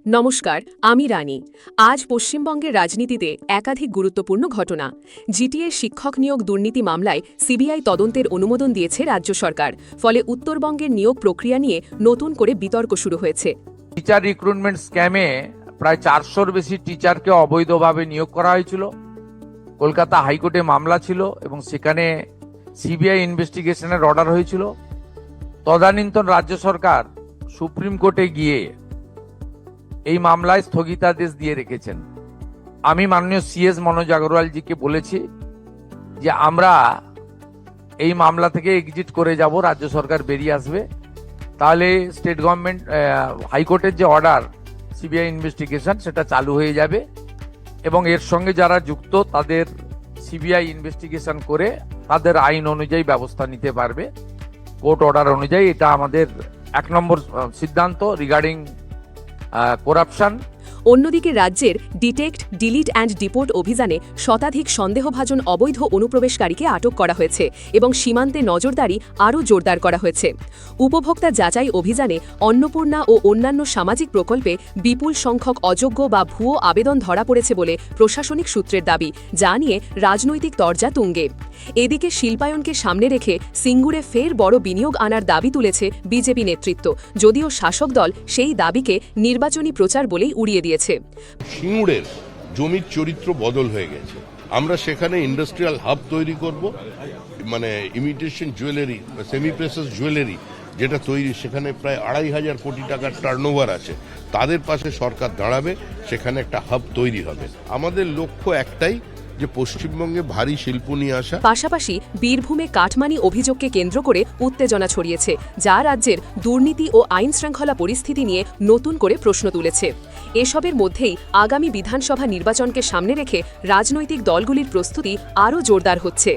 নমস্কার, আমি রানী। আজ পশ্চিমবঙ্গের রাজনীতিতে একাধিক গুরুত্বপূর্ণ ঘটনা। জিটিএ শিক্ষক নিয়োগ দুর্নীতি মামলায় সিবিআই তদন্তের অনুমোদন দিয়েছে রাজ্য সরকার। ফলে উত্তরবঙ্গের নিয়োগ প্রক্রিয়া নিয়ে নতুন করে বিতর্ক শুরু হয়েছে। টিচার রিক্রুটমেন্ট স্ক্যামে প্রায় 400-র বেশি টিচারকে অবৈধভাবে নিয়োগ করা হয়েছিল। কলকাতা হাইকোর্টে মামলা ছিল এবং সেখানে সিবিআই ইনভেস্টিগেশনের অর্ডার হয়েছিল। তদানীন্তন রাজ্য সরকার সুপ্রিম কোর্টে গিয়ে এই মামলায় স্থগিতাদেশ দিয়ে রেখেছেন। আমি মাননীয় সিএস মনোজ আগরওয়ালজিকে বলেছি যে আমরা এই মামলা থেকে এক্সিট করে যাব, রাজ্য সরকার বেরিয়ে আসবে, তাহলে স্টেট গভর্নমেন্ট হাইকোর্টের যে অর্ডার সিবিআই ইনভেস্টিগেশন সেটা চালু হয়ে যাবে এবং এর সঙ্গে যারা যুক্ত তাদের সিবিআই ইনভেস্টিগেশন করে তাদের আইন অনুযায়ী ব্যবস্থা নিতে পারবে, কোর্ট অর্ডার অনুযায়ী। এটা আমাদের 1 নম্বর সিদ্ধান্ত রিগার্ডিং করাপশন। অন্যদিকে রাজ্যের ডিটেক্ট, ডিলিট অ্যান্ড ডিপোর্ট অভিযানে শতাধিক সন্দেহভাজন অবৈধ অনুপ্রবেশকারীকে আটক করা হয়েছে এবং সীমান্তে নজরদারি আরও জোরদার করা হয়েছে। উপভোক্তা যাচাই অভিযানে অন্নপূর্ণা ও অন্যান্য সামাজিক প্রকল্পে বিপুল সংখ্যক অযোগ্য বা ভুয়ো আবেদন ধরা পড়েছে বলে প্রশাসনিক সূত্রের দাবি, যা নিয়ে রাজনৈতিক তরজা তুঙ্গে। এদিকে শিল্পায়নকে সামনে রেখে সিঙ্গুরে ফের বড় বিনিয়োগ আনার দাবি তুলেছে বিজেপি নেতৃত্ব, যদিও শাসক দল সেই দাবিকে নির্বাচনী প্রচার বলেই উড়িয়ে দিয়েছে। সিঙ্গুরের জমির চরিত্র বদল হয়ে গেছে। আমরা সেখানে ইন্ডাস্ট্রিয়াল হাব তৈরি করব, মানে imitation jewellery, semi process jewellery যেটা তৈরি, সেখানে প্রায় 2,500 কোটি টাকার টার্নওভার আছে। তাদের পাশে সরকার দাঁড়াবে, সেখানে একটা হাব তৈরি হবে। আমাদের লক্ষ্য একটাই, যে পশ্চিমবঙ্গে ভারী শিল্প নিয়ে আসা। পাশাপাশি বীরভূমে কাটমানি অভিযোগকে কেন্দ্র করে উত্তেজনা ছড়িয়েছে, যা রাজ্যের দুর্নীতি ও আইন শৃঙ্খলা পরিস্থিতি নিয়ে নতুন করে প্রশ্ন তুলেছে। এসবের মধ্যেই আগামী বিধানসভা নির্বাচনকে সামনে রেখে রাজনৈতিক দলগুলির প্রস্তুতি আরও জোরদার হচ্ছে।